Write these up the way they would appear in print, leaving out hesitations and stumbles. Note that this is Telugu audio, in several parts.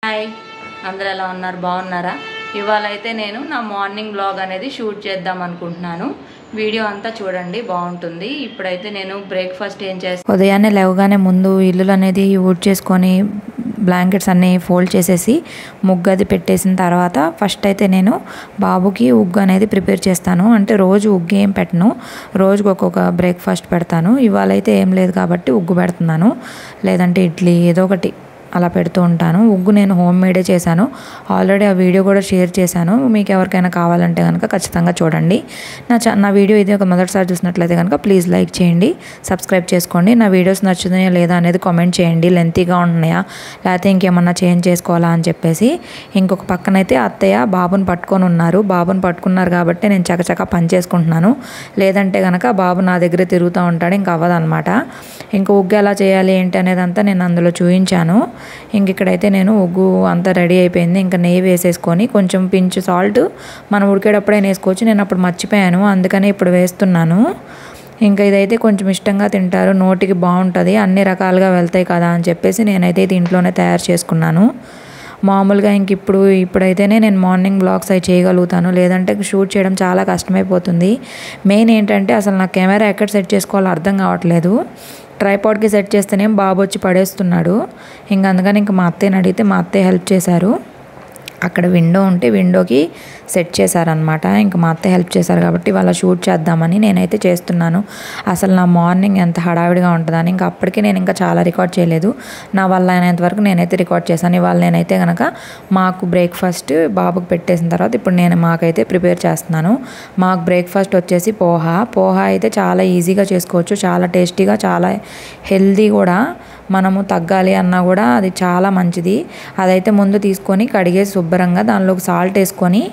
హాయ్ అందరూ ఎలా ఉన్నారు బాగున్నారా ఇవాళ అయితే నేను నా మార్నింగ్ బ్లాగ్ అనేది షూట్ చేద్దాం అనుకుంటున్నాను వీడియో అంతా చూడండి బాగుంటుంది ఇప్పుడైతే నేను బ్రేక్ఫాస్ట్ ఏం చేస్తాను ఉదయాన్నే లేవగానే ముందు ఇల్లు అనేది ఊడ్ చేసుకొని బ్లాంకెట్స్ అన్నీ ఫోల్డ్ చేసేసి ముగ్గు అది పెట్టేసిన తర్వాత ఫస్ట్ అయితే నేను బాబుకి ఉగ్గు అనేది ప్రిపేర్ చేస్తాను అంటే రోజు ఉగ్గు ఏం పెట్టను రోజుకి ఒక్కొక్క బ్రేక్ఫాస్ట్ పెడతాను ఇవాళ అయితే ఏం లేదు కాబట్టి ఉగ్గు పెడుతున్నాను లేదంటే ఇడ్లీ ఏదో ఒకటి అలా పెడుతూ ఉంటాను ఉగ్గు నేను హోమ్ మేడే చేశాను ఆల్రెడీ ఆ వీడియో కూడా షేర్ చేశాను మీకు ఎవరికైనా కావాలంటే కనుక ఖచ్చితంగా చూడండి నా వీడియో ఇది ఒక మొదటిసారి చూసినట్లయితే కనుక ప్లీజ్ లైక్ చేయండి సబ్స్క్రైబ్ చేసుకోండి నా వీడియోస్ నచ్చుతున్నాయా లేదా అనేది కామెంట్ చేయండి లెంతీగా ఉన్నాయా లేకపోతే ఇంకేమన్నా చేంజ్ చేసుకోవాలా అని చెప్పేసి ఇంకొక పక్కనైతే అత్తయ్య బాబుని పట్టుకొని ఉన్నారు బాబుని పట్టుకున్నారు కాబట్టి నేను చకచక పని చేసుకుంటున్నాను లేదంటే కనుక బాబు నా దగ్గర తిరుగుతూ ఉంటాడు ఇంకా అవ్వదన్నమాట ఇంకా ఉగ్గు ఎలా చేయాలి ఏంటి అనేది అంతా నేను అందులో చూపించాను ఇంక ఇక్కడైతే నేను ఉగ్గు అంతా రెడీ అయిపోయింది ఇంకా నెయ్యి వేసేసుకొని కొంచెం పించు సాల్ట్ మనం ఉడికేటప్పుడే వేసుకోవచ్చు నేను అప్పుడు మర్చిపోయాను అందుకని ఇప్పుడు వేస్తున్నాను ఇంకా ఇదైతే కొంచెం ఇష్టంగా తింటారు నోటికి బాగుంటుంది అన్ని రకాలుగా వెళ్తాయి కదా అని చెప్పేసి నేనైతే ఇది ఇంట్లోనే తయారు చేసుకున్నాను మామూలుగా ఇంక ఇప్పుడైతేనే నేను మార్నింగ్ బ్లాగ్స్ అవి చేయగలుగుతాను లేదంటే షూట్ చేయడం చాలా కష్టమైపోతుంది మెయిన్ ఏంటంటే అసలు నా కెమెరా ఎక్కడ సెట్ చేసుకోవాలో అర్థం కావట్లేదు ట్రైపాడ్కి సెట్ చేస్తేనే బాబు వచ్చి పడేస్తున్నాడు ఇంకా అందుకని ఇంకా మా అత్తయ్యని అడిగితే మా అత్తయ్య హెల్ప్ చేశారు అక్కడ విండో ఉంటే విండోకి సెట్ చేశారనమాట ఇంకా మా అత్తయ్య హెల్ప్ చేశారు కాబట్టి వాళ్ళ షూట్ చేద్దామని నేనైతే చేస్తున్నాను అసలు నా మార్నింగ్ ఎంత హడావిడిగా ఉంటుందని ఇంకా అప్పటికే నేను ఇంకా చాలా రికార్డ్ చేయలేదు నా వల్ల అయినంత వరకు నేనైతే రికార్డ్ చేశాను ఇవాళ నేనైతే కనుక మాకు బ్రేక్ఫాస్ట్ బాబుకి పెట్టేసిన తర్వాత ఇప్పుడు నేను మాకైతే ప్రిపేర్ చేస్తున్నాను మాకు బ్రేక్ఫాస్ట్ వచ్చేసి పోహా అయితే చాలా ఈజీగా చేసుకోవచ్చు చాలా టేస్టీగా చాలా హెల్దీ కూడా మనము తగ్గాలి అన్నా కూడా అది చాలా మంచిది అదైతే ముందు తీసుకొని కడిగేసి శుభ్రంగా దానిలోకి సాల్ట్ వేసుకొని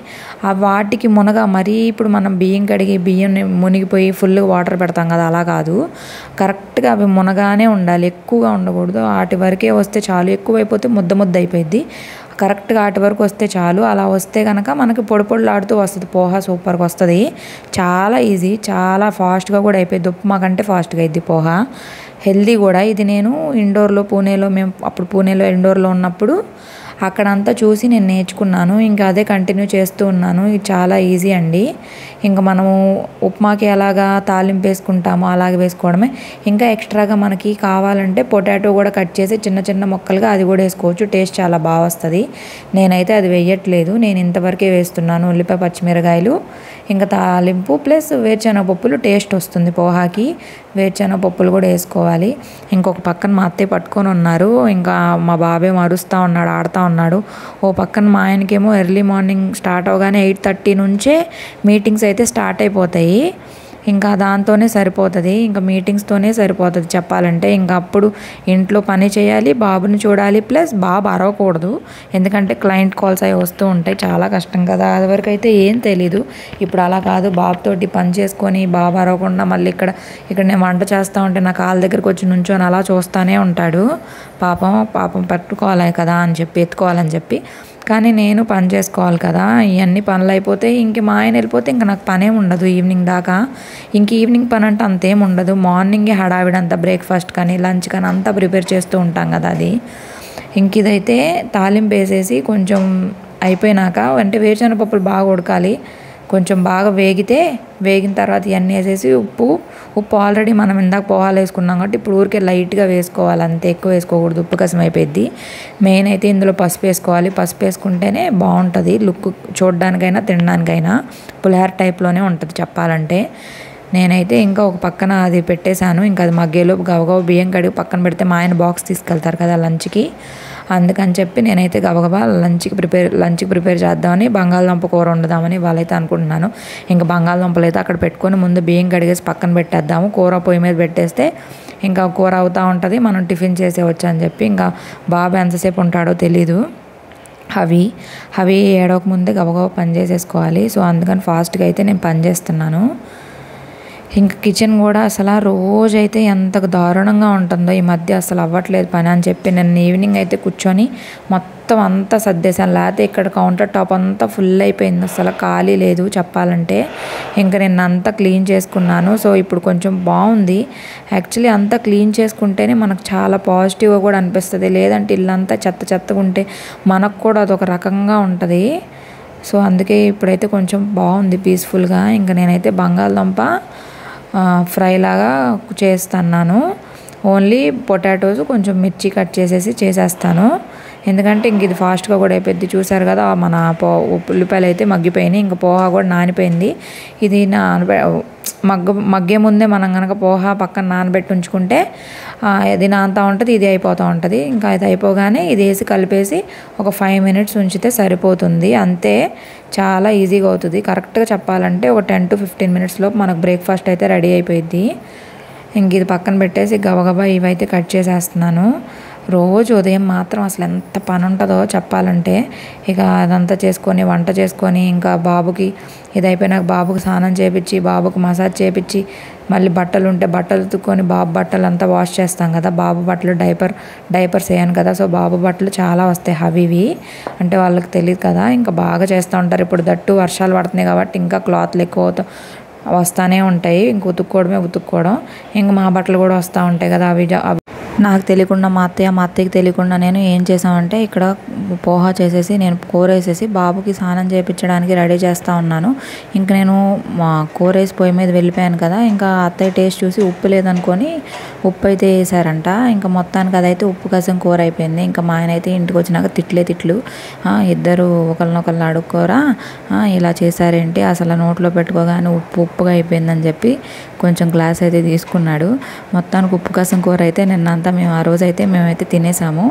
ఆ వాటికి మరీ ఇప్పుడు మనం బియ్యం కడిగి బియ్యం మునిగిపోయి ఫుల్ వాటర్ పెడతాం కదా అలా కాదు కరెక్ట్గా అవి మునగానే ఉండాలి ఎక్కువగా ఉండకూడదు వాటి వరకే వస్తే చాలు ఎక్కువైపోతే ముద్ద అయిపోయింది కరెక్ట్గా వాటి వరకు వస్తే చాలు అలా వస్తే కనుక మనకి పొడిలాడుతూ వస్తుంది పోహా సూపర్గా వస్తుంది చాలా ఈజీ చాలా ఫాస్ట్గా కూడా అయిపోయింది ఉప్మా కంటే ఫాస్ట్గా అయింది పోహా హెల్దీ కూడా ఇది నేను పూణేలో మేము అప్పుడు పూణేలో ఇండోర్లో ఉన్నప్పుడు అక్కడంతా చూసి నేను నేర్చుకున్నాను ఇంకా అదే కంటిన్యూ చేస్తూ ఉన్నాను ఇది చాలా ఈజీ అండి ఇంకా మనము ఉప్మాకి ఎలాగా తాలింపు వేసుకుంటామో అలాగే వేసుకోవడమే ఇంకా ఎక్స్ట్రాగా మనకి కావాలంటే పొటాటో కూడా కట్ చేసి చిన్న చిన్న ముక్కలుగా అది కూడా వేసుకోవచ్చు టేస్ట్ చాలా బాగా వస్తుంది నేనైతే అది వేయట్లేదు నేను ఇంతవరకే వేస్తున్నాను ఉల్లిపాయ పచ్చిమిరకాయలు ఇంకా తాలింపు ప్లస్ వేరుశనగ పప్పులు టేస్ట్ వస్తుంది పోహాకి వేరుశనగ పప్పులు కూడా వేసుకోవాలి ఇంకొక పక్కన మా అత్తయ్య పట్టుకొని ఉన్నారు ఇంకా మా బాబేమో అరుస్తూ ఉన్నాడు ఆడుతూ ఉన్నాడు ఓ పక్కన మా ఆయనకేమో ఎర్లీ మార్నింగ్ స్టార్ట్ అవగానే 8:30 నుంచే మీటింగ్స్ అయితే స్టార్ట్ అయిపోతాయి ఇంకా దాంతోనే సరిపోతుంది ఇంకా మీటింగ్స్తోనే సరిపోతుంది చెప్పాలంటే ఇంకా అప్పుడు ఇంట్లో పని చేయాలి బాబుని చూడాలి ప్లస్ బాబు అరవకూడదు ఎందుకంటే క్లయింట్ కాల్స్ అవి వస్తూ ఉంటాయి చాలా కష్టం కదా అదివరకు అయితే ఏం తెలీదు ఇప్పుడు అలా కాదు బాబుతోటి పని చేసుకొని బాబు అరవకుండా మళ్ళీ ఇక్కడ నేను వంట చేస్తూ ఉంటే నా కాళ్ళ దగ్గరికి వచ్చి నుంచొని అలా చూస్తూనే ఉంటాడు పాపం పట్టుకోవాలి కదా అని చెప్పి ఎత్తుకోవాలని చెప్పి కానీ నేను పని చేసుకోవాలి కదా ఇవన్నీ పనులు అయిపోతే ఇంక మా ఆయన వెళ్ళిపోతే ఇంకా నాకు పనేం ఉండదు ఈవినింగ్ దాకా ఇంక ఈవినింగ్ పని అంటే అంతేం ఉండదు మార్నింగే హడావిడంతా బ్రేక్ఫాస్ట్ కానీ లంచ్ కానీ అంతా ప్రిపేర్ చేస్తూ ఉంటాం కదా అది ఇంక ఇదైతే తాలింపు వేసేసి కొంచెం అయిపోయినాక అంటే వేరుశనగ పప్పులు బాగా ఉడకాలి కొంచెం బాగా వేగిన తర్వాత ఇవన్నీ వేసేసి ఉప్పు ఆల్రెడీ మనం ఇందాక పోహాలు వేసుకున్నాం కాబట్టి ఇప్పుడు ఊరికే లైట్గా వేసుకోవాలి అంతే ఎక్కువ వేసుకోకూడదు ఉప్పు కసం అయిపోయింది మెయిన్ అయితే ఇందులో పసుపు వేసుకోవాలి పసుపు వేసుకుంటేనే బాగుంటుంది లుక్ చూడడానికైనా తినడానికైనా పులిహోర టైప్లోనే ఉంటుంది చెప్పాలంటే నేనైతే ఇంకా ఒక పక్కన అది పెట్టేశాను ఇంకా అది మగ్గేలోపు గవగవ బియ్యం కడిగి పక్కన పెడితే మా ఆయన బాక్స్ తీసుకెళ్తారు కదా లంచ్కి అందుకని చెప్పి నేనైతే గబగబా లంచ్కి ప్రిపేర్ చేద్దామని బంగాళదుంప కూర వండుదామని వాళ్ళైతే అనుకుంటున్నాను ఇంకా బంగాళదుంపలు అయితే అక్కడ పెట్టుకొని ముందు బియ్యం కడిగేసి పక్కన పెట్టేద్దాము కూర పొయ్యి మీద పెట్టేస్తే ఇంకా కూర అవుతూ ఉంటుంది మనం టిఫిన్ చేసేవచ్చు అని చెప్పి ఇంకా బాబు ఎంతసేపు ఉంటాడో తెలీదు అవి ఏడవక ముందే గబగబా పని చేసేసుకోవాలి సో అందుకని ఫాస్ట్గా అయితే నేను పని చేస్తున్నాను ఇంకా కిచెన్ కూడా అసలు రోజైతే ఎంత దారుణంగా ఉంటుందో ఈ మధ్య అసలు అవ్వట్లేదు పని అని చెప్పి నేను ఈవినింగ్ అయితే కూర్చొని మొత్తం అంతా సర్దేశాను. లేకపోతే ఇక్కడ కౌంటర్ టాప్ అంతా ఫుల్ అయిపోయింది, అసలు ఖాళీ లేదు చెప్పాలంటే. ఇంకా నేను అంతా క్లీన్ చేసుకున్నాను. సో ఇప్పుడు కొంచెం బాగుంది. యాక్చువల్లీ అంతా క్లీన్ చేసుకుంటేనే మనకు చాలా పాజిటివ్గా కూడా అనిపిస్తుంది. లేదంటే ఇల్లంతా చెత్త చెత్తగా ఉంటే మనకు కూడా అదొక రకంగా ఉంటుంది. సో అందుకే ఇప్పుడైతే కొంచెం బాగుంది పీస్ఫుల్గా. ఇంకా నేనైతే బంగాళదుంప ఫ్రై లాగా చేస్తున్నాను. ఓన్లీ పొటాటోస్ కొంచెం మిర్చి కట్ చేసేస్తాను. ఎందుకంటే ఇంక ఇది ఫాస్ట్గా కూడా అయిపోద్ది. చూసారు కదా మన ఉల్లిపాయలు అయితే మగ్గిపోయినాయి. ఇంకా పోహా కూడా నానిపోయింది. ఇది మగ్గే ముందే మనం కనుక పోహా పక్కన నానబెట్టి ఉంచుకుంటే ఇది నానుతూ ఉంటుంది, ఇది అయిపోతూ ఉంటుంది. ఇంకా ఇది అయిపోగానే ఇది వేసి కలిపేసి ఒక 5 minutes ఉంచితే సరిపోతుంది. అంతే, చాలా ఈజీగా అవుతుంది. కరెక్ట్గా చెప్పాలంటే ఒక 10 to 15 minutes లోపు మనకు బ్రేక్ఫాస్ట్ అయితే రెడీ అయిపోయింది. ఇంక ఇది పక్కన పెట్టేసి గబగబా ఇవైతే కట్ చేసేస్తున్నాను. రోజు ఉదయం మాత్రం అసలు ఎంత పని ఉంటుందో చెప్పాలంటే. ఇక అదంతా చేసుకొని వంట చేసుకొని ఇంకా బాబుకి ఇది అయిపోయినాక బాబుకి స్నానం చేయించి బాబుకి మసాజ్ చేయించి మళ్ళీ బట్టలు ఉంటే బట్టలు ఉతుక్కొని బాబు బట్టలు అంతా వాష్ చేస్తాం కదా. బాబు బట్టలు డైపర్స్ వేయను కదా. సో బాబు బట్టలు చాలా వస్తాయి హవీవి, అంటే వాళ్ళకి తెలియదు కదా. ఇంకా బాగా చేస్తూ ఉంటారు. ఇప్పుడు దట్టు వర్షాలు పడుతున్నాయి కాబట్టి ఇంకా క్లాత్లు ఎక్కువ వస్తూనే ఉంటాయి. ఇంక ఉతుక్కోవడం. ఇంక మా బట్టలు కూడా వస్తూ ఉంటాయి కదా. అవి నాకు తెలియకుండా మా అత్తయ్యకి తెలియకుండా నేను ఏం చేసామంటే ఇక్కడ పోహా చేసేసి నేను కూర వేసేసి బాబుకి స్నానం చేయించడానికి రెడీ చేస్తూ ఉన్నాను. ఇంక నేను మా కూర వేసి పొయ్యి మీద వెళ్ళిపోయాను కదా. ఇంకా అత్తయ్య టేస్ట్ చూసి ఉప్పు లేదనుకొని ఉప్పు అయితే వేసారంట. ఇంకా మొత్తానికి అదైతే ఉప్పు కాసం కూర అయిపోయింది. ఇంకా మా ఆయన అయితే ఇంటికి వచ్చినాక తిట్లు ఇద్దరు ఒకరినొకరిని అడుక్కోరా, ఇలా చేశారేంటి, అసలు నోట్లో పెట్టుకోగానే ఉప్పుగా అయిపోయిందని చెప్పి కొంచెం గ్లాస్ అయితే తీసుకున్నాడు. మొత్తానికి ఉప్పు కాసం కూర అయితే నిన్నంతా ఆ రోజైతే మేమైతే తినేసాము.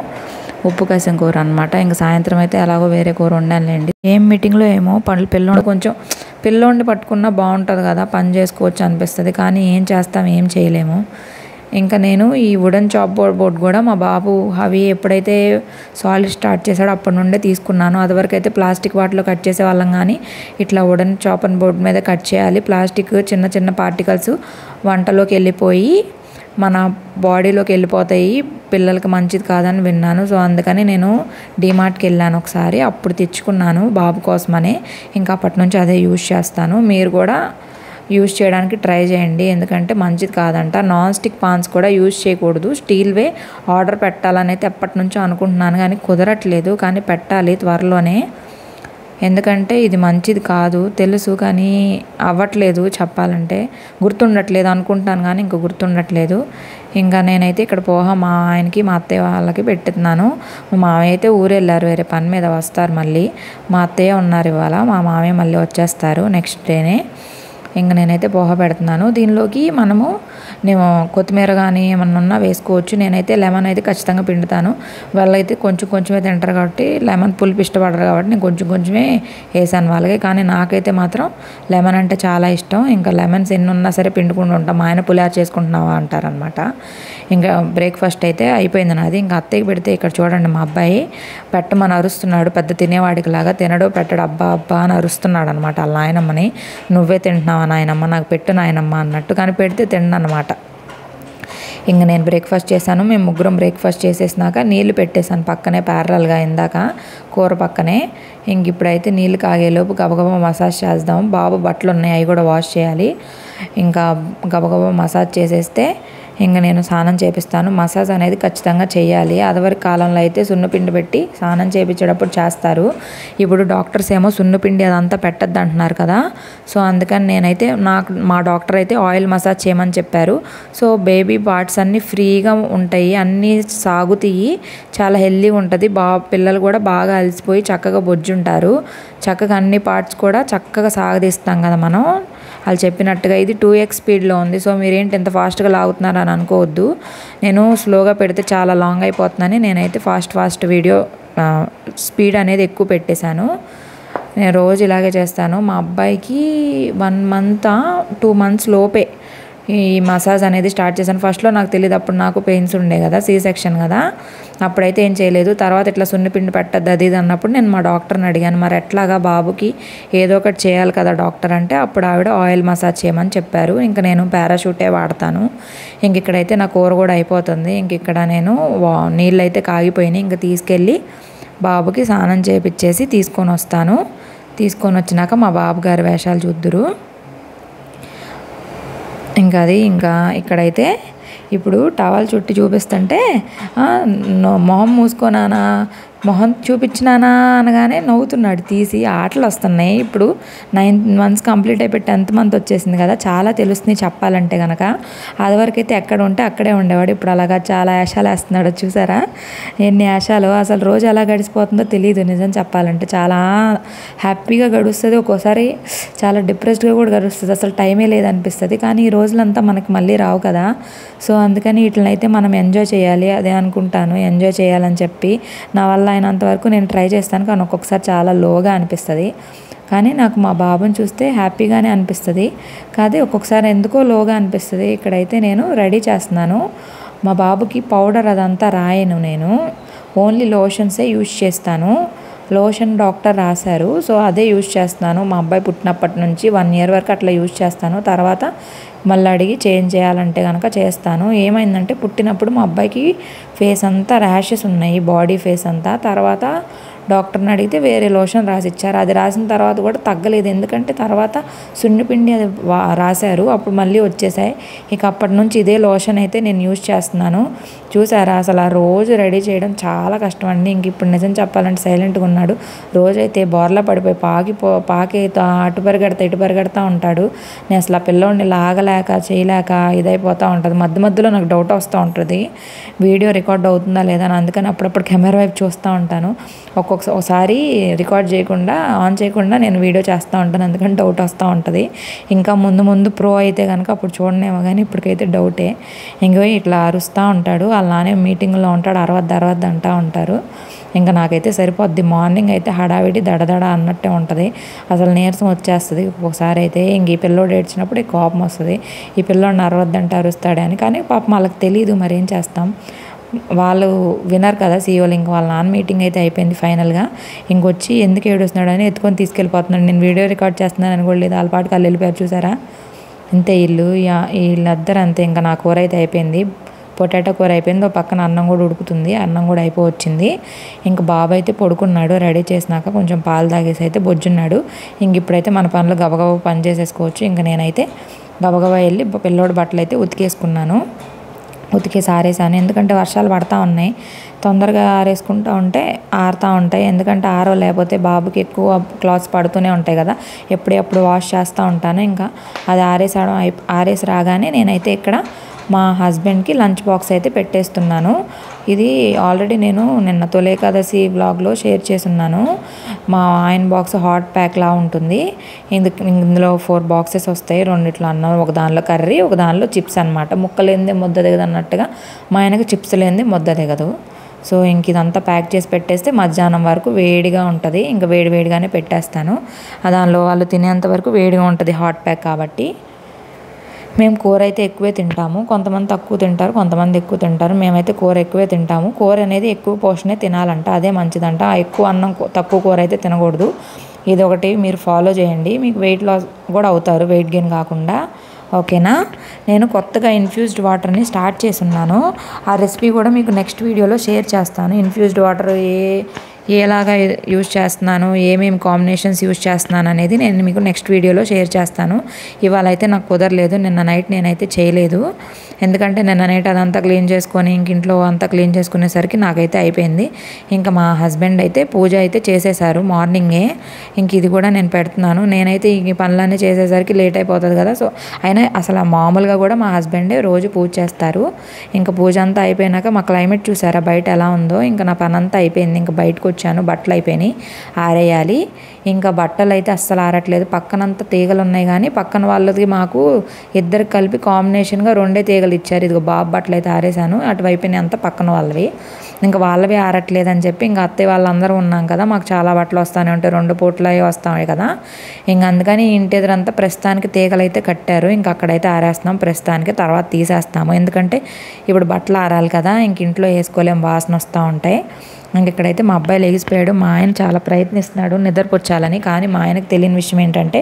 ఉప్పు కాసం కూర అనమాట. ఇంకా సాయంత్రం అయితే ఎలాగో వేరే కూర వండానులేండి. ఏం మీటింగ్లో ఏమో పిల్లోండి పట్టుకున్నా బాగుంటుంది కదా, పని చేసుకోవచ్చు అనిపిస్తుంది. కానీ ఏం చేస్తాం, ఏం చేయలేము. ఇంకా నేను ఈ వుడెన్ చాప్ బోర్డ్ కూడా మా బాబు అవి ఎప్పుడైతే సాలిడ్ స్టార్ట్ చేశాడో అప్పటి నుండే తీసుకున్నాను. అదివరకు అయితే ప్లాస్టిక్ వాటిలో కట్ చేసే వాళ్ళం, కానీ ఇట్లా వుడెన్ చాప్ అండ్ బోర్డ్ మీద కట్ చేయాలి. ప్లాస్టిక్ చిన్న చిన్న పార్టికల్స్ వంటలోకి వెళ్ళిపోయి మన బాడీలోకి వెళ్ళిపోతాయి, పిల్లలకి మంచిది కాదని విన్నాను. సో అందుకని నేను డిమార్ట్కి వెళ్ళాను ఒకసారి, అప్పుడు తెచ్చుకున్నాను బాబు కోసమని. ఇంకా అప్పటి నుంచి అదే యూజ్ చేస్తాను. మీరు కూడా యూజ్ చేయడానికి ట్రై చేయండి, ఎందుకంటే మంచిది కాదంట. నాన్ స్టిక్ పాన్స్ కూడా యూజ్ చేయకూడదు. స్టీల్వే ఆర్డర్ పెట్టాలని అయితే ఎప్పటి నుంచో అనుకుంటున్నాను, కానీ కుదరట్లేదు. కానీ పెట్టాలి త్వరలోనే, ఎందుకంటే ఇది మంచిది కాదు తెలుసు, కానీ అవ్వట్లేదు. చెప్పాలంటే గుర్తుండట్లేదు అనుకుంటాను, కానీ ఇంకా గుర్తుండట్లేదు. ఇంకా నేనైతే ఇక్కడ పోహా మా ఆయనకి మా అత్తయ్య వాళ్ళకి పెట్టుతున్నాను. మా మామయ్య అయితే ఊరు వెళ్ళారు, వేరే పని మీద వస్తారు మళ్ళీ. మా అత్తయ్య ఉన్నారు ఇవాళ, మా మామయ్య మళ్ళీ వచ్చేస్తారు నెక్స్ట్ డేనే. ఇంకా నేనైతే పోహా పెడుతున్నాను. దీనిలోకి నేను కొత్తిమీర కానీ ఏమన్నా ఉన్నా వేసుకోవచ్చు. నేనైతే లెమన్ అయితే ఖచ్చితంగా పిండుతాను. వాళ్ళైతే కొంచెమే తింటారు కాబట్టి, లెమన్ పులుపు ఇష్టపడరు కాబట్టి నేను కొంచెమే వేసాను వాళ్ళకి. కానీ నాకైతే మాత్రం లెమన్ అంటే చాలా ఇష్టం. ఇంకా లెమన్స్ ఎన్ని ఉన్నా సరే పిండుకుంటూ ఉంటాం. మా ఆయన పులిహార చేసుకుంటున్నావా అంటారనమాట. ఇంకా బ్రేక్ఫాస్ట్ అయితే అయిపోయింది నాది. ఇంకా అత్తయ్యకి పెడితే ఇక్కడ చూడండి మా అబ్బాయి పెట్టమని అరుస్తున్నాడు. పెద్ద తినేవాడికి లాగా తినడు పెట్టడు, అబ్బా అని అరుస్తున్నాడు అనమాట వాళ్ళ నాయనమ్మని. నువ్వే తింటున్నావా నాయనమ్మ, నాకు పెట్టు నాయనమ్మ అన్నట్టు. కానీ పెడితే తిండనమాట. ఇంక నేను బ్రేక్ఫాస్ట్ చేశాను. మేము ముగ్గురం బ్రేక్ఫాస్ట్ చేసేసినాక నీళ్ళు పెట్టేశాను పక్కనే ప్యారలల్గా, ఇందాక కూర పక్కనే. ఇంక ఇప్పుడైతే నీళ్ళు కాగేలోపు గబగబా మసాజ్ చేద్దాం. బాబు బట్టలు ఉన్నాయి, అవి కూడా వాష్ చేయాలి. ఇంకా గబగబా మసాజ్ చేసేస్తే ఇంకా నేను స్నానం చేపిస్తాను. మసాజ్ అనేది ఖచ్చితంగా చేయాలి. అదివరకు కాలంలో అయితే సున్నపిండి పెట్టి స్నానం చేయించేటప్పుడు చేస్తారు. ఇప్పుడు డాక్టర్స్ ఏమో సున్నపిండి అదంతా పెట్టద్దు అంటున్నారు కదా. సో అందుకని నేనైతే మా డాక్టర్ అయితే ఆయిల్ మసాజ్ చేయమని చెప్పారు. సో బేబీ పార్ట్స్ అన్నీ ఫ్రీగా ఉంటాయి, అన్నీ సాగుతాయి, చాలా హెల్తీగా ఉంటుంది. పిల్లలు కూడా బాగా అలసిపోయి చక్కగా బొజ్జుంటారు. చక్కగా అన్ని పార్ట్స్ కూడా చక్కగా సాగదీస్తాం కదా మనం వాళ్ళు చెప్పినట్టుగా. ఇది 2x స్పీడ్లో ఉంది. సో మీరేంటి ఎంత ఫాస్ట్గా లాగుతున్నారు అని అనుకోవద్దు. నేను స్లోగా పెడితే చాలా లాంగ్ అయిపోతుందని నేనైతే ఫాస్ట్ వీడియో స్పీడ్ అనేది ఎక్కువ పెట్టేశాను. నేను రోజు ఇలాగే చేస్తాను. మా అబ్బాయికి 1 month 2 months లోపే ఈ మసాజ్ అనేది స్టార్ట్ చేశాను. ఫస్ట్లో నాకు తెలియదు, అప్పుడు నాకు పెయిన్స్ ఉండే కదా, సి సెక్షన్ కదా, అప్పుడైతే ఏం చేయలేదు. తర్వాత ఇట్లా సున్నిపిండి పెట్టద్దు అది ఇది అన్నప్పుడు నేను మా డాక్టర్ని అడిగాను, మరి ఎట్లాగా బాబుకి ఏదో ఒకటి చేయాలి కదా డాక్టర్ అంటే, అప్పుడు ఆవిడ ఆయిల్ మసాజ్ చేయమని చెప్పారు. ఇంకా నేను పారాషూటే వాడతాను. ఇంక ఇక్కడైతే నా కూర కూడా అయిపోతుంది. ఇంక ఇక్కడ నేను నీళ్ళు అయితే కాగిపోయినాయి. ఇంక తీసుకెళ్ళి బాబుకి స్నానం చేపిచ్చేసి తీసుకొని వస్తాను. తీసుకొని వచ్చినాక మా బాబు గారి వేషాలు చూద్దురు. ఇంకా ఇక్కడైతే ఇప్పుడు టవల్ చుట్టి చూపిస్తుంటే మొహం మూసుకోనానా, మొహం చూపించినానా అనగానే నవ్వుతున్నాడు. తీసి ఆటలు వస్తున్నాయి. ఇప్పుడు 9 months కంప్లీట్ అయిపోయి 10th month వచ్చేసింది కదా, చాలా తెలుస్తుంది చెప్పాలంటే కనుక. అదివరకైతే ఎక్కడ ఉంటే అక్కడే ఉండేవాడు. ఇప్పుడు అలాగా చాలా యాషాలు వేస్తున్నాడు. చూసారా ఎన్ని యాషాలు, అసలు రోజు ఎలా గడిచిపోతుందో తెలియదు. నిజం చెప్పాలంటే చాలా హ్యాపీగా గడుస్తుంది, ఒక్కోసారి చాలా డిప్రెస్డ్గా కూడా గడుస్తుంది, అసలు టైమే లేదనిపిస్తుంది. కానీ ఈ రోజులంతా మనకి మళ్ళీ రావు కదా, సో అందుకని వీటినైతే మనం ఎంజాయ్ చేయాలి, అదే అనుకుంటాను. ఎంజాయ్ చేయాలని చెప్పి నా వల్ల అయినంతవరకు నేను ట్రై చేస్తాను. కానీ ఒక్కొక్కసారి చాలా లోగా అనిపిస్తుంది. కానీ నాకు మా బాబుని చూస్తే హ్యాపీగానే అనిపిస్తుంది, కాదే ఒక్కొక్కసారి ఎందుకో లోగా అనిపిస్తుంది. ఇక్కడైతే నేను రెడీ చేస్తున్నాను. మా బాబుకి పౌడర్ అదంతా రాయను, నేను ఓన్లీ లోషన్సే యూజ్ చేస్తాను. లోషన్ డాక్టర్ రాశారు, సో అదే యూజ్ చేస్తున్నాను. మా అబ్బాయి పుట్టినప్పటి నుంచి 1 year వరకు అట్లా యూజ్ చేస్తాను. తర్వాత మళ్ళీ అడిగి చేంజ్ చేయాలంటే కనుక చేస్తాను. ఏమైందంటే పుట్టినప్పుడు మా అబ్బాయికి ఫేస్ అంతా ర్యాషెస్ ఉన్నాయి, బాడీ ఫేస్ అంతా. తర్వాత డాక్టర్ని అడిగితే వేరే లోషన్ రాసిచ్చారు. అది రాసిన తర్వాత కూడా తగ్గలేదు, ఎందుకంటే తర్వాత సున్నిపిండి అది రాశారు, అప్పుడు మళ్ళీ వచ్చేసాయి. ఇక అప్పటి నుంచి ఇదే లోషన్ అయితే నేను యూజ్ చేస్తున్నాను. చూసారా అసలు ఆ రోజు రెడీ చేయడం చాలా కష్టం అండి. ఇంక ఇప్పుడు నిజం చెప్పాలంటే సైలెంట్గా ఉన్నాడు. రోజైతే బోర్లా పడిపోయి పాకి అటు పరిగెడతా ఇటు పరిగెడతా ఉంటాడు. నేను అసలు ఆ పిల్లోడిని లాగలేక చేయలేక ఇదైపోతూ ఉంటుంది. మధ్యలో నాకు డౌట్ వస్తూ ఉంటుంది, వీడియో రికార్డ్ అవుతుందా లేదా అని. అందుకని అప్పుడప్పుడు కెమెరా వైపు చూస్తూ ఉంటాను. ఒకసారి రికార్డ్ చేయకుండా ఆన్ చేయకుండా నేను వీడియో చేస్తూ ఉంటాను, అందుకని డౌట్ వస్తూ ఉంటుంది. ఇంకా ముందు ప్రో అయితే కనుక అప్పుడు చూడనేమో, కానీ ఇప్పటికైతే డౌటే. ఇంకో ఇట్లా అరుస్తూ ఉంటాడు, అలానే మీటింగ్లో ఉంటాడు, అరవద్దు అంటూ ఉంటారు. ఇంకా నాకైతే సరిపోద్ది. మార్నింగ్ అయితే హడావిడి దడదడ అన్నట్టే ఉంటుంది, అసలు నీరసం వచ్చేస్తుంది ఒకసారి అయితే. ఇంక ఈ పిల్లోడు ఏడ్చినప్పుడు కోపం వస్తుంది, ఈ పిల్లోడిని అరవద్దంటే అరుస్తాడని. కానీ పాపం వాళ్ళకి తెలియదు, మరి ఏం చేస్తాం, వాళ్ళు వినరు కదా సీఈఓలు. ఇంక వాళ్ళ నాన్న మీటింగ్ అయితే అయిపోయింది ఫైనల్గా. ఇంకొచ్చి ఎందుకు ఏడుస్తున్నాడు అని ఎత్తుకొని తీసుకెళ్ళిపోతున్నాడు. నేను వీడియో రికార్డ్ చేస్తున్నాను అని కూడా లేదు, వాళ్ళ పాటికి వాళ్ళు వెళ్ళిపోయారు. చూసారా ఇంతే వీళ్ళిద్దరు అంతే. ఇంకా నా కూర అయితే అయిపోయింది, పొటాటో కూర అయిపోయింది. ఒక పక్కన అన్నం కూడా ఉడుకుతుంది, అన్నం కూడా అయిపోవచ్చింది. ఇంకా బాబు అయితే పడుకున్నాడు. రెడీ చేసినాక కొంచెం పాలు తాగేసి అయితే బొజ్జున్నాడు. ఇంక ఇప్పుడైతే మన పనులు గబగబా పని చేసేసుకోవచ్చు. ఇంకా నేనైతే గబగబా వెళ్ళి పిల్లోడి బట్టలు అయితే ఉతికేసుకున్నాను. ఉతికేసి ఆరేసాను, ఎందుకంటే వర్షాలు పడతా ఉన్నాయి. తొందరగా ఆరేసుకుంటూ ఉంటే ఆరుతూ ఉంటాయి, ఎందుకంటే లేకపోతే బాబుకి ఎక్కువ క్లాత్స్ పడుతూనే ఉంటాయి కదా, ఎప్పుడెప్పుడు వాష్ చేస్తూ ఉంటాను. ఇంకా అది ఆరేసి రాగానే నేనైతే ఇక్కడ మా హస్బెండ్కి లంచ్ బాక్స్ అయితే పెట్టేస్తున్నాను. ఇది ఆల్రెడీ నేను నిన్న తొలి ఏకాదశి వ్లాగ్లో షేర్ చేసున్నాను. మా ఆయన బాక్స్ హాట్ ప్యాక్లా ఉంటుంది. ఇందులో 4 boxes వస్తాయి, 2 అన్నం, ఒక దానిలో కర్రీ, ఒక దానిలో చిప్స్ అనమాట. ముక్కలేనిదే ముద్ద దిగదు అన్నట్టుగా మా ఆయనకి చిప్స్ లేనిదే ముద్ద దిగదు. సో ఇంక ఇదంతా ప్యాక్ చేసి పెట్టేస్తే మధ్యాహ్నం వరకు వేడిగా ఉంటుంది. ఇంకా వేడిగానే పెట్టేస్తాను. దానిలో వాళ్ళు తినేంత వరకు వేడిగా ఉంటుంది, హాట్ ప్యాక్ కాబట్టి. మేము కూర అయితే ఎక్కువే తింటాము, కొంతమంది తక్కువ తింటారు, కొంతమంది ఎక్కువ తింటారు. మేమైతే కూర ఎక్కువే తింటాము. కూర అనేది ఎక్కువ పోర్షనే తినాలంట, అదే మంచిదంట. ఎక్కువ అన్నం తక్కువ కూర అయితే తినకూడదు. ఇది ఒకటి మీరు ఫాలో చేయండి, మీకు వెయిట్ లాస్ కూడా అవుతారు, వెయిట్ గెయిన్ కాకుండా. ఓకేనా. నేను కొత్తగా ఇన్ఫ్యూజ్డ్ వాటర్ని స్టార్ట్ చేస్తున్నాను. ఆ రెసిపీ కూడా మీకు నెక్స్ట్ వీడియోలో షేర్ చేస్తాను. ఇన్ఫ్యూజ్డ్ వాటర్ ఏలాగా యూజ్ చేస్తున్నాను, ఏమేమి కాంబినేషన్స్ యూజ్ చేస్తున్నాను అనేది నేను మీకు నెక్స్ట్ వీడియోలో షేర్ చేస్తాను. ఇవాళ అయితే నాకు కుదరలేదు, నిన్న నైట్ నేనైతే చేయలేదు, ఎందుకంటే నిన్న నైట్ అదంతా క్లీన్ చేసుకొని ఇంక ఇంట్లో అంతా క్లీన్ చేసుకునేసరికి నాకైతే అయిపోయింది. ఇంకా మా హస్బెండ్ అయితే పూజ అయితే చేసేసారు మార్నింగే. ఇంక ఇది కూడా నేను పెడుతున్నాను. నేనైతే ఈ పనులన్నీ చేసేసరికి లేట్ అయిపోతుంది కదా, సో అయినా అసలు మామూలుగా కూడా మా హస్బెండే రోజు పూజ చేస్తారు. ఇంకా పూజ అంతా అయిపోయినాక మా క్లైమేట్ చూసారా బయట ఎలా ఉందో, ఇంకా నా పని అంతా అయిపోయింది. ఇంకా బయటకు వచ్చాను, బట్టలు అయిపోయినాయి, ఆరేయాలి. ఇంకా బట్టలు అయితే అస్సలు ఆరట్లేదు. పక్కనంతా తీగలు ఉన్నాయి కానీ పక్కన వాళ్ళది మాకు ఇద్దరికి కలిపి కాంబినేషన్గా 2 తీగలు ఇచ్చారు. ఇదిగో బాబు బట్టలు అయితే ఆరేసాను, అటువైపునే అంతా పక్కన వాళ్ళవి. ఇంకా వాళ్ళవి ఆరట్లేదని చెప్పి ఇంకా అత్తయ్య వాళ్ళందరూ ఉన్నాం కదా, మాకు చాలా బట్టలు వస్తూనే ఉంటాయి, 2 పూటలు అవి వస్తాయి కదా. ఇంకా అందుకని ఇంటి ఎదురంతా ప్రస్తుతానికి తీగలు అయితే కట్టారు. ఇంక అక్కడైతే ఆరేస్తున్నాం ప్రస్తుతానికి, తర్వాత తీసేస్తాము. ఎందుకంటే ఇప్పుడు బట్టలు ఆరాలి కదా, ఇంక ఇంట్లో వేసుకోలేం, వాసన వస్తూ ఉంటాయి. ఇంక ఇక్కడైతే మా అబ్బాయి లెగిసిపోయాడు. మా ఆయన చాలా ప్రయత్నిస్తున్నాడు నిద్రపుచ్చాలని, కానీ మా ఆయనకు తెలియని విషయం ఏంటంటే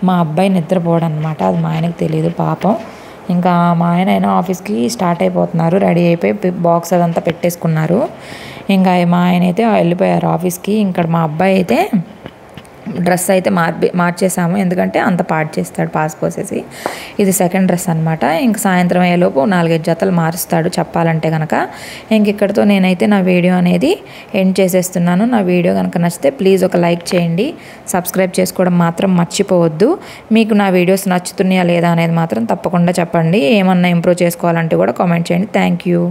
మా అబ్బాయి నిద్రపోవడం అనమాట. అది మా ఆయనకు తెలియదు పాపం. ఇంకా మా ఆయన అయినా ఆఫీస్కి స్టార్ట్ అయిపోతున్నారు, రెడీ అయిపోయి బాక్స్ అదంతా పెట్టేసుకున్నారు. ఇంకా మా ఆయన అయితే వెళ్ళిపోయారు ఆఫీస్కి. ఇంకా మా అబ్బాయి అయితే డ్రెస్ అయితే మార్చేసాము, ఎందుకంటే అంత పాడు చేస్తాడు పాస్ పోసేసి. ఇది సెకండ్ డ్రెస్ అనమాట. ఇంక సాయంత్రం అయ్యేలోపు 4-5 జతలు మారుస్తాడు చెప్పాలంటే కనుక. ఇంక ఇక్కడితో నేనైతే నా వీడియో అనేది ఎండ్ చేసేస్తున్నాను. నా వీడియో కనుక నచ్చితే ప్లీజ్ ఒక లైక్ చేయండి, సబ్స్క్రైబ్ చేసుకోవడం మాత్రం మర్చిపోవద్దు. మీకు నా వీడియోస్ నచ్చుతున్నాయా లేదా అనేది మాత్రం తప్పకుండా చెప్పండి. ఏమన్నా ఇంప్రూవ్ చేసుకోవాలంటే కూడా కామెంట్ చేయండి. Thank you.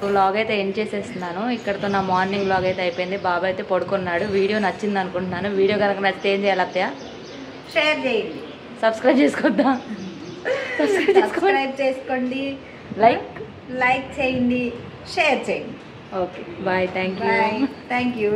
వ్లాగ్ అయితే ఎండ్ చేసేస్తున్నాను. ఇక్కడతో నా మార్నింగ్ వ్లాగ్ అయితే అయిపోయింది. బాబు అయితే పడుకున్నాడు. వీడియో నచ్చింది అనుకుంటున్నాను. వీడియో కనుక నచ్చితే ఏం చేయాలి అత్తయ్య? షేర్ చేయండి, సబ్స్క్రైబ్ చేసుకోద్దా? సబ్స్క్రైబ్ చేసుకోండి, లైక్ చేయండి, షేర్ చేయండి. Okay bye. Thank you.